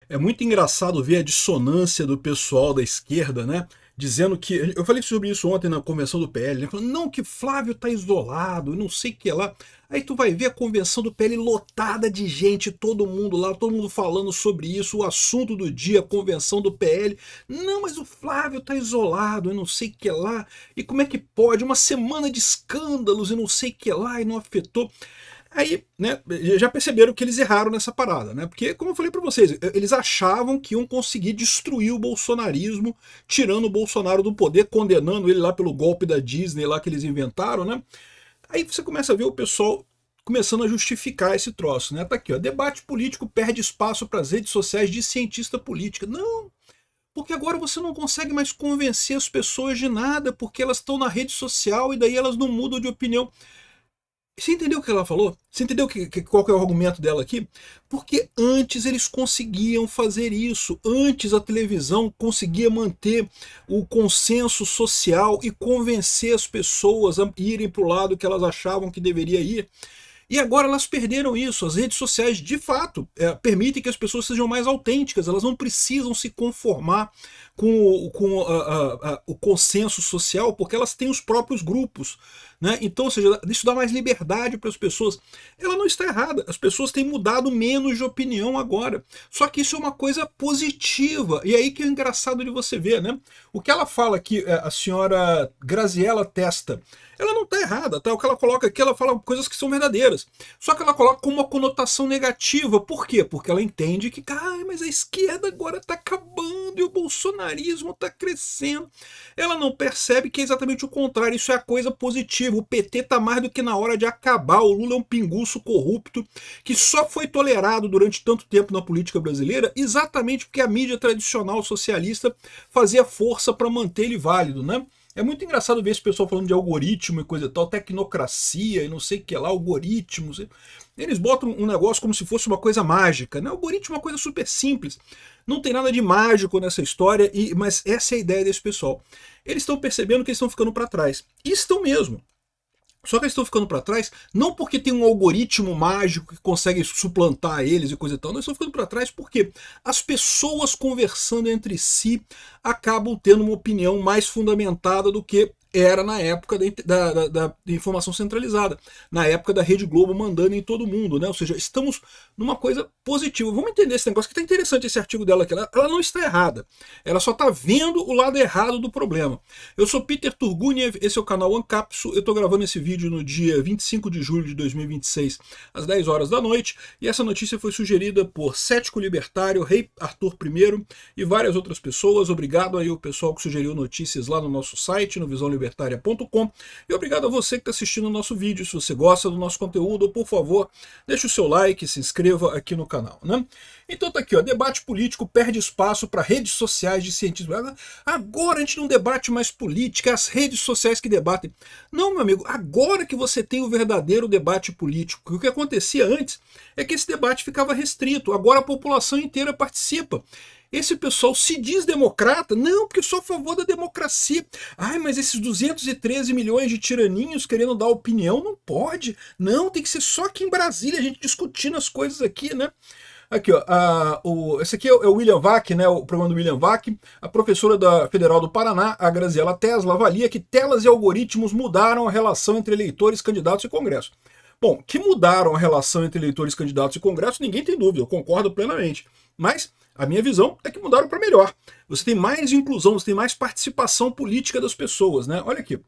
É muito engraçado ver a dissonância do pessoal da esquerda, né? Dizendo que. Eu falei sobre isso ontem na convenção do PL, né? Falando, não, que Flávio tá isolado, não sei o que lá. Aí tu vai ver a convenção do PL lotada de gente, todo mundo lá, todo mundo falando sobre isso, o assunto do dia, a convenção do PL. Não, mas o Flávio tá isolado, eu não sei o que lá. E como é que pode? Uma semana de escândalos e não sei o que lá, e não afetou. Aí, né, já perceberam que eles erraram nessa parada, né? Porque, como eu falei para vocês, eles achavam que iam conseguir destruir o bolsonarismo, tirando o Bolsonaro do poder, condenando ele lá pelo golpe da Disney lá que eles inventaram, né? Aí você começa a ver o pessoal começando a justificar esse troço, né? Tá aqui, ó, debate político perde espaço para as redes sociais de cientista política. Não, porque agora você não consegue mais convencer as pessoas de nada, porque elas estão na rede social e daí elas não mudam de opinião. Você entendeu o que ela falou? Você entendeu qual que é o argumento dela aqui? Porque antes eles conseguiam fazer isso. Antes a televisão conseguia manter o consenso social e convencer as pessoas a irem para o lado que elas achavam que deveria ir. E agora elas perderam isso. As redes sociais, de fato, permitem que as pessoas sejam mais autênticas. Elas não precisam se conformar com o consenso social, porque elas têm os próprios grupos. Né? Então, ou seja, isso dá mais liberdade para as pessoas. Ela não está errada. As pessoas têm mudado menos de opinião agora. Só que isso é uma coisa positiva. E aí que é engraçado de você ver. Né? O que ela fala aqui, a senhora Graziella Testa, ela não está errada, tá? O que ela coloca aqui, ela fala coisas que são verdadeiras. Só que ela coloca com uma conotação negativa. Por quê? Porque ela entende que, mas a esquerda agora está acabando e o bolsonarismo está crescendo. Ela não percebe que é exatamente o contrário, isso é a coisa positiva. O PT está mais do que na hora de acabar. O Lula é um pinguço corrupto que só foi tolerado durante tanto tempo na política brasileira exatamente porque a mídia tradicional socialista fazia força para manter ele válido, né? É muito engraçado ver esse pessoal falando de algoritmo e coisa e tal, tecnocracia e não sei o que lá, algoritmos. Eles botam um negócio como se fosse uma coisa mágica, né? Algoritmo é uma coisa super simples. Não tem nada de mágico nessa história, mas essa é a ideia desse pessoal. Eles estão percebendo que eles estão ficando para trás. E estão mesmo. Só que eles estão ficando para trás, não porque tem um algoritmo mágico que consegue suplantar eles e coisa e tal, não, eles estão ficando para trás porque as pessoas conversando entre si acabam tendo uma opinião mais fundamentada do que era na época da informação centralizada, na época da Rede Globo mandando em todo mundo, né? Ou seja, estamos numa coisa positiva. Vamos entender esse negócio que está interessante, esse artigo dela, que ela não está errada, ela só está vendo o lado errado do problema. Eu sou Peter Turguniev, esse é o canal Ancapsu, eu estou gravando esse vídeo no dia 25 de julho de 2026, às 10 horas da noite, e essa notícia foi sugerida por Cético Libertário, Rei Arthur I e várias outras pessoas. Obrigado aí ao pessoal que sugeriu notícias lá no nosso site, no visãolibertaria.com, e obrigado a você que está assistindo o nosso vídeo. Se você gosta do nosso conteúdo, por favor, deixe o seu like, se inscreva aqui no canal, né? Então tá aqui, ó, debate político perde espaço para redes sociais de cientistas. Agora a gente não debate mais política, é as redes sociais que debatem. Não, meu amigo, agora que você tem o verdadeiro debate político. O que acontecia antes é que esse debate ficava restrito, agora a população inteira participa. Esse pessoal se diz democrata? Não, porque eu sou a favor da democracia. Ai, mas esses 213 milhões de tiraninhos querendo dar opinião, não pode. Não, tem que ser só aqui em Brasília, a gente discutindo as coisas aqui, né? Aqui, ó, esse aqui é o William Vac, né, o programa do William Vac. A professora da Federal do Paraná, a Graziella Tesla, avalia que telas e algoritmos mudaram a relação entre eleitores, candidatos e Congresso. Bom, que mudaram a relação entre eleitores, candidatos e Congresso, ninguém tem dúvida, eu concordo plenamente. Mas a minha visão é que mudaram para melhor. Você tem mais inclusão, você tem mais participação política das pessoas, né? Olha aqui.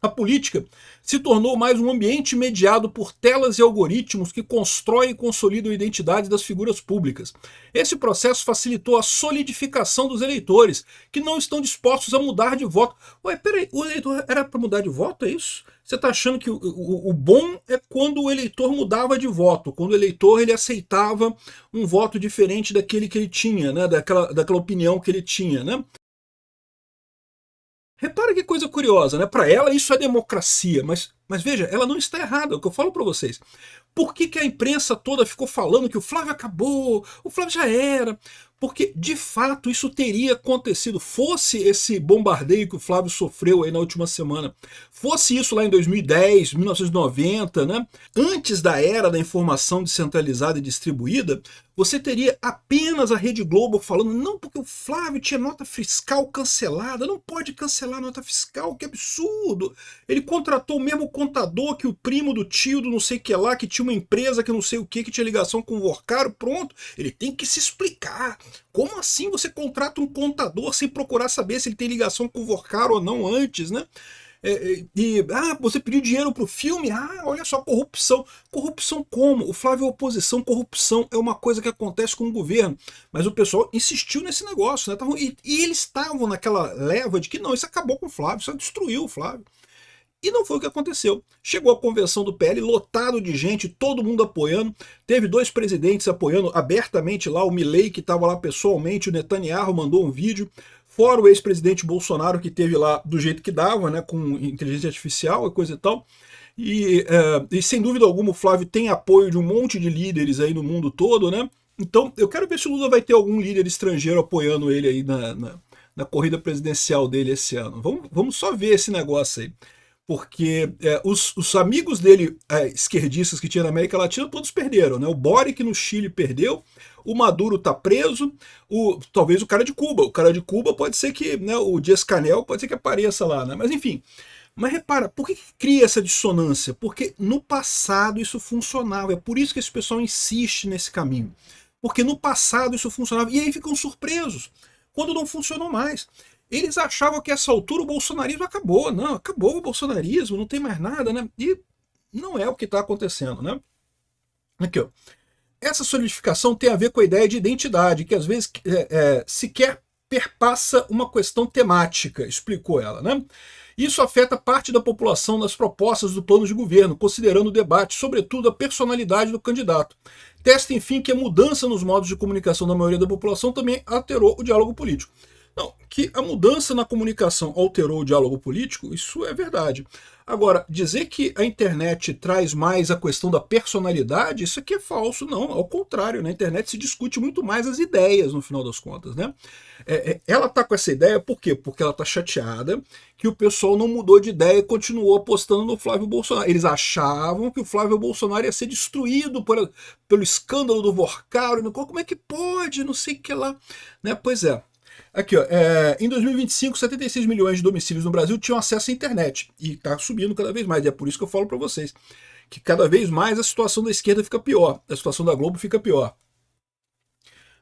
A política se tornou mais um ambiente mediado por telas e algoritmos que constroem e consolidam a identidade das figuras públicas. Esse processo facilitou a solidificação dos eleitores, que não estão dispostos a mudar de voto. Ué, peraí, o eleitor era para mudar de voto, é isso? Você está achando que o bom é quando o eleitor mudava de voto, quando o eleitor ele aceitava um voto diferente daquele que ele tinha, né? daquela opinião que ele tinha, né? Repara que coisa curiosa, né? Para ela isso é democracia, mas Mas veja, ela não está errada, é o que eu falo para vocês. Por que a imprensa toda ficou falando que o Flávio acabou, o Flávio já era? Porque, de fato, isso teria acontecido. Fosse esse bombardeio que o Flávio sofreu aí na última semana, fosse isso lá em 2010, 1990, né? Antes da era da informação descentralizada e distribuída, você teria apenas a Rede Globo falando, não, porque o Flávio tinha nota fiscal cancelada, não pode cancelar a nota fiscal, que absurdo. Ele contratou o mesmo contador que o primo do tio do não sei o que lá, que tinha uma empresa que não sei o que tinha ligação com o Vorcaro, pronto, ele tem que se explicar. Como assim você contrata um contador sem procurar saber se ele tem ligação com o Vorcaro ou não antes, né? Você pediu dinheiro pro filme? Ah, olha só, corrupção. Corrupção como? O Flávio é oposição, corrupção é uma coisa que acontece com o governo. Mas o pessoal insistiu nesse negócio, né? E eles estavam naquela leva de que não, isso acabou com o Flávio, isso destruiu o Flávio. E não foi o que aconteceu. Chegou a convenção do PL, lotado de gente, todo mundo apoiando. Teve 2 presidentes apoiando abertamente lá, o Milei, que estava lá pessoalmente, o Netanyahu mandou um vídeo, fora o ex-presidente Bolsonaro, que teve lá do jeito que dava, né, com inteligência artificial e coisa e tal. E sem dúvida alguma o Flávio tem apoio de um monte de líderes aí no mundo todo, né? Então eu quero ver se o Lula vai ter algum líder estrangeiro apoiando ele aí na corrida presidencial dele esse ano. Vamos só ver esse negócio aí. Porque os amigos dele, esquerdistas que tinha na América Latina, todos perderam, né? O Boric no Chile perdeu, o Maduro está preso, talvez o cara de Cuba. O cara de Cuba pode ser que, né, o Dias-Canel pode ser que apareça lá, né? Mas enfim. Mas repara, por que cria essa dissonância? Porque no passado isso funcionava, é por isso que esse pessoal insiste nesse caminho. Porque no passado isso funcionava, e aí ficam surpresos quando não funcionou mais. Eles achavam que a essa altura o bolsonarismo acabou. Não, acabou o bolsonarismo, não tem mais nada, né? E não é o que está acontecendo, né? Aqui, ó. Essa solidificação tem a ver com a ideia de identidade, que às vezes sequer perpassa uma questão temática, explicou ela, né? Isso afeta parte da população nas propostas do plano de governo, considerando o debate, sobretudo a personalidade do candidato. Testa, enfim, que a mudança nos modos de comunicação da maioria da população também alterou o diálogo político. Não, que a mudança na comunicação alterou o diálogo político, isso é verdade. Agora, dizer que a internet traz mais a questão da personalidade, isso aqui é falso, não. Ao contrário, na internet se discute muito mais as ideias, no final das contas, né? Ela tá com essa ideia por quê? Porque ela tá chateada que o pessoal não mudou de ideia e continuou apostando no Flávio Bolsonaro. Eles achavam que o Flávio Bolsonaro ia ser destruído pelo escândalo do Vorcaro, como é que pode, não sei o que lá. Né? Pois é. Aqui, ó, em 2025, 76 milhões de domicílios no Brasil tinham acesso à internet. E está subindo cada vez mais. E é por isso que eu falo para vocês que cada vez mais a situação da esquerda fica pior. A situação da Globo fica pior.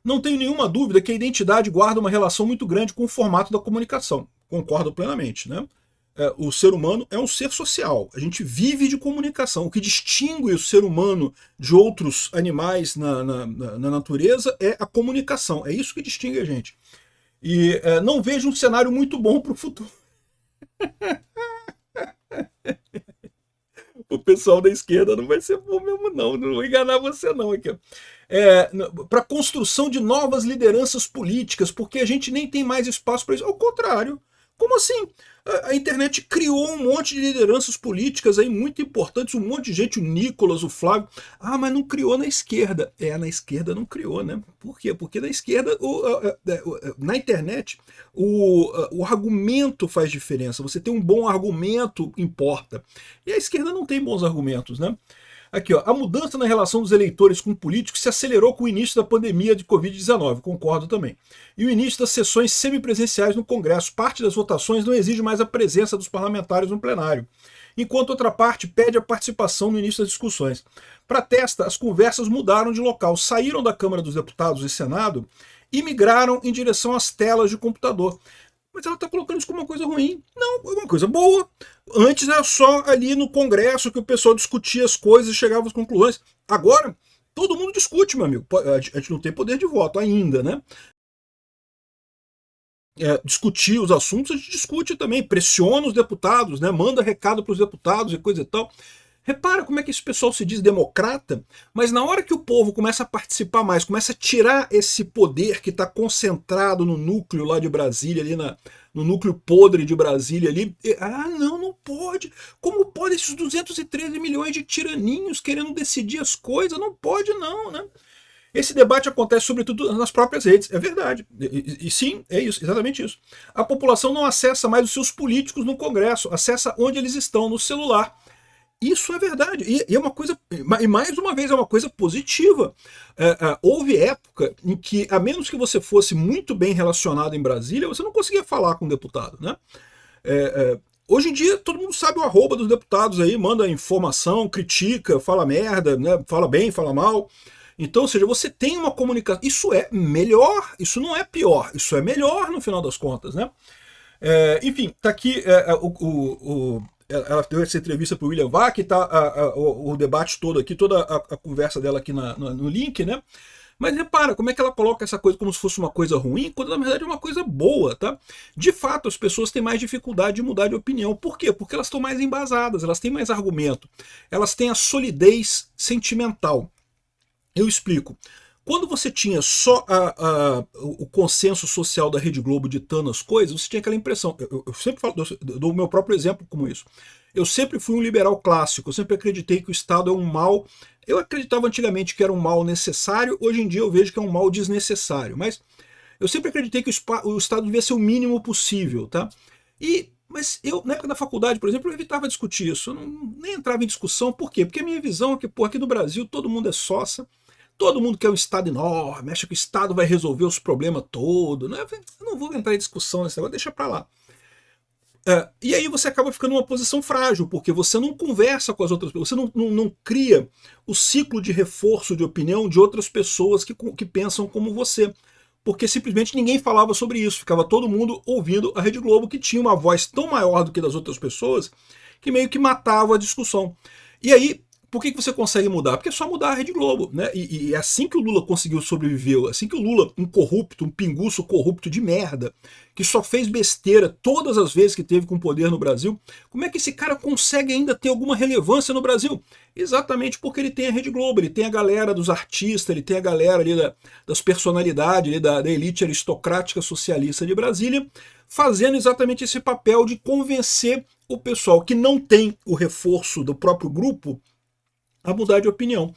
Não tenho nenhuma dúvida que a identidade guarda uma relação muito grande com o formato da comunicação. Concordo plenamente, né? O ser humano é um ser social. A gente vive de comunicação. O que distingue o ser humano de outros animais na natureza é a comunicação. É isso que distingue a gente. E não vejo um cenário muito bom para o futuro. O pessoal da esquerda não vai ser bom mesmo, não vou enganar você, não. Para a construção de novas lideranças políticas, porque a gente nem tem mais espaço para isso. Ao contrário. Como assim? A internet criou um monte de lideranças políticas aí muito importantes, um monte de gente, o Nicolas, o Flávio. Ah, mas não criou na esquerda. Na esquerda não criou, né? Por quê? Porque na esquerda, na internet, o argumento faz diferença. Você tem um bom argumento, importa. E a esquerda não tem bons argumentos, né? Aqui, ó, a mudança na relação dos eleitores com políticos se acelerou com o início da pandemia de Covid-19, concordo também. E o início das sessões semipresenciais no Congresso. Parte das votações não exige mais a presença dos parlamentares no plenário, enquanto outra parte pede a participação no início das discussões. Para testa, as conversas mudaram de local, saíram da Câmara dos Deputados e Senado e migraram em direção às telas de computador. Mas ela está colocando isso como uma coisa ruim. Não, é uma coisa boa. Antes era só ali no Congresso que o pessoal discutia as coisas e chegava às conclusões. Agora, todo mundo discute, meu amigo. A gente não tem poder de voto ainda, né? Discutir os assuntos, a gente discute também. Pressiona os deputados, né? Manda recado para os deputados e coisa e tal. Repara como é que esse pessoal se diz democrata, mas na hora que o povo começa a participar mais, começa a tirar esse poder que está concentrado no núcleo lá de Brasília, ali no núcleo podre de Brasília ali, não pode? Como pode esses 213 milhões de tiraninhos querendo decidir as coisas? Não pode não, né? Esse debate acontece sobretudo nas próprias redes, é verdade. E sim, é isso, exatamente isso. A população não acessa mais os seus políticos no Congresso, acessa onde eles estão, no celular. Isso é verdade, e é uma coisa, e mais uma vez é uma coisa positiva. Houve época em que, a menos que você fosse muito bem relacionado em Brasília, você não conseguia falar com o deputado, né? Hoje em dia todo mundo sabe o arroba dos deputados aí, manda informação, critica, fala merda, né? Fala bem, fala mal. Então, ou seja, você tem uma comunicação, isso é melhor, isso não é pior, isso é melhor no final das contas, né? Enfim, tá aqui ela deu essa entrevista para o William Vac, tá o debate todo aqui, toda a conversa dela aqui no link, né? Mas repara como é que ela coloca essa coisa como se fosse uma coisa ruim, quando na verdade é uma coisa boa, tá? De fato, as pessoas têm mais dificuldade de mudar de opinião. Por quê? Porque elas estão mais embasadas, elas têm mais argumento, elas têm a solidez sentimental. Eu explico. Quando você tinha só o consenso social da Rede Globo ditando as coisas, você tinha aquela impressão. Eu sempre falo, dou o meu próprio exemplo como isso. Eu sempre fui um liberal clássico, eu sempre acreditei que o Estado é um mal. Eu acreditava antigamente que era um mal necessário, hoje em dia eu vejo que é um mal desnecessário. Mas eu sempre acreditei que o Estado devia ser o mínimo possível, tá? Mas eu, na época da faculdade, por exemplo, eu evitava discutir isso. Eu nem entrava em discussão. Por quê? Porque a minha visão é que, pô, aqui no Brasil todo mundo é sócia. Todo mundo quer um Estado enorme, acha que o Estado vai resolver os problemas todos. Né? Eu não vou entrar em discussão nesse negócio, deixa pra lá. E aí você acaba ficando numa posição frágil, porque você não conversa com as outras pessoas, você não cria o ciclo de reforço de opinião de outras pessoas que pensam como você. Porque simplesmente ninguém falava sobre isso, ficava todo mundo ouvindo a Rede Globo, que tinha uma voz tão maior do que das outras pessoas, que meio que matava a discussão. E aí, por que você consegue mudar? Porque é só mudar a Rede Globo, né? E é assim que o Lula conseguiu sobreviver, assim que o Lula, um corrupto, um pinguço corrupto de merda, que só fez besteira todas as vezes que teve com poder no Brasil, como é que esse cara consegue ainda ter alguma relevância no Brasil? Exatamente porque ele tem a Rede Globo, ele tem a galera dos artistas, ele tem a galera ali das personalidades, ali da elite aristocrática socialista de Brasília, fazendo exatamente esse papel de convencer o pessoal que não tem o reforço do próprio grupo a mudar de opinião.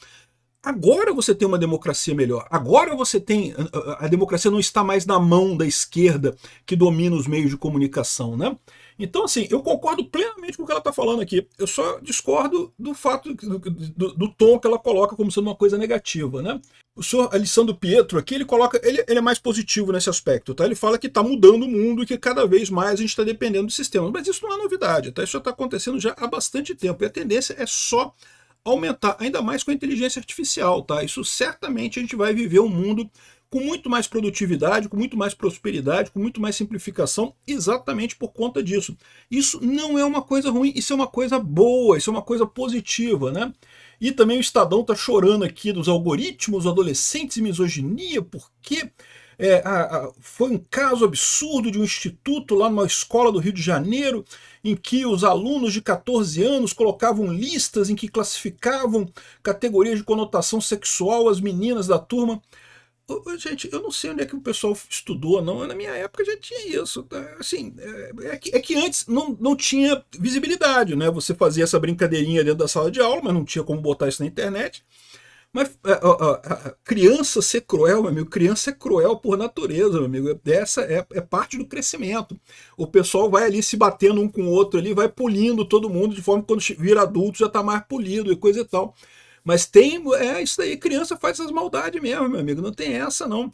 Agora você tem uma democracia melhor. Agora você tem. A democracia não está mais na mão da esquerda que domina os meios de comunicação, né? Então, assim, eu concordo plenamente com o que ela está falando aqui. Eu só discordo do fato do tom que ela coloca como sendo uma coisa negativa, né? O senhor Alessandro Pietro aqui, ele coloca. Ele é mais positivo nesse aspecto, tá? Ele fala que está mudando o mundo e que cada vez mais a gente está dependendo do sistema. Mas isso não é novidade, tá? Isso já está acontecendo já há bastante tempo. E a tendência é só aumentar, ainda mais com a inteligência artificial, tá? Isso certamente a gente vai viver um mundo com muito mais produtividade, com muito mais prosperidade, com muito mais simplificação, exatamente por conta disso. Isso não é uma coisa ruim, isso é uma coisa boa, isso é uma coisa positiva, né? E também o Estadão tá chorando aqui dos algoritmos, adolescentes e misoginia, porque foi um caso absurdo de um instituto lá numa escola do Rio de Janeiro, em que os alunos de 14 anos colocavam listas em que classificavam categorias de conotação sexual às meninas da turma. Gente, eu não sei onde é que o pessoal estudou, não. Na minha época já tinha isso. Tá? Assim, é que antes não tinha visibilidade, né? Você fazia essa brincadeirinha dentro da sala de aula, mas não tinha como botar isso na internet. Mas criança ser cruel, meu amigo, criança é cruel por natureza, meu amigo. Essa é parte do crescimento. O pessoal vai ali se batendo um com o outro ali, vai polindo todo mundo, de forma que quando vira adulto já tá mais polido e coisa e tal. Mas tem, isso daí, criança faz essas maldades mesmo, meu amigo, não tem essa não.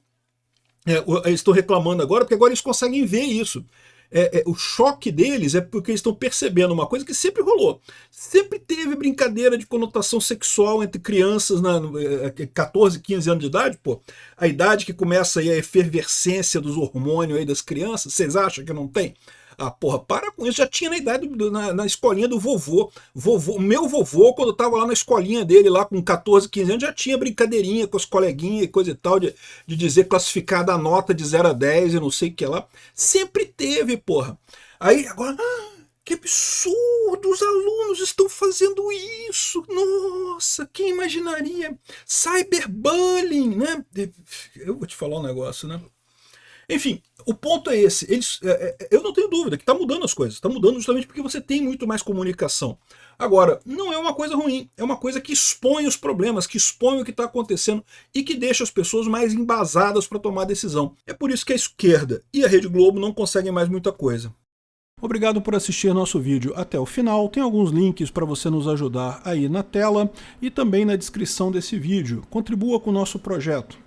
Eles estão reclamando agora, porque agora eles conseguem ver isso. O choque deles é porque eles estão percebendo uma coisa que sempre rolou. Sempre teve brincadeira de conotação sexual entre crianças 14, 15 anos de idade, pô. A idade que começa aí a efervescência dos hormônios aí das crianças, vocês acham que não tem? Ah, porra, para com isso. Já tinha na idade, na escolinha do vovô. Meu vovô, quando eu tava lá na escolinha dele, lá com 14, 15 anos, já tinha brincadeirinha com as coleguinhas e coisa e tal, de dizer classificada a nota de 0 a 10 e não sei o que lá. Sempre teve, porra. Aí, agora, que absurdo, os alunos estão fazendo isso. Nossa, quem imaginaria? Cyberbullying, né? Eu vou te falar um negócio, né? Enfim, o ponto é esse. Eu não tenho dúvida que está mudando as coisas. Está mudando justamente porque você tem muito mais comunicação. Agora, não é uma coisa ruim. É uma coisa que expõe os problemas, que expõe o que está acontecendo e que deixa as pessoas mais embasadas para tomar decisão. É por isso que a esquerda e a Rede Globo não conseguem mais muita coisa. Obrigado por assistir nosso vídeo até o final. Tem alguns links para você nos ajudar aí na tela e também na descrição desse vídeo. Contribua com o nosso projeto.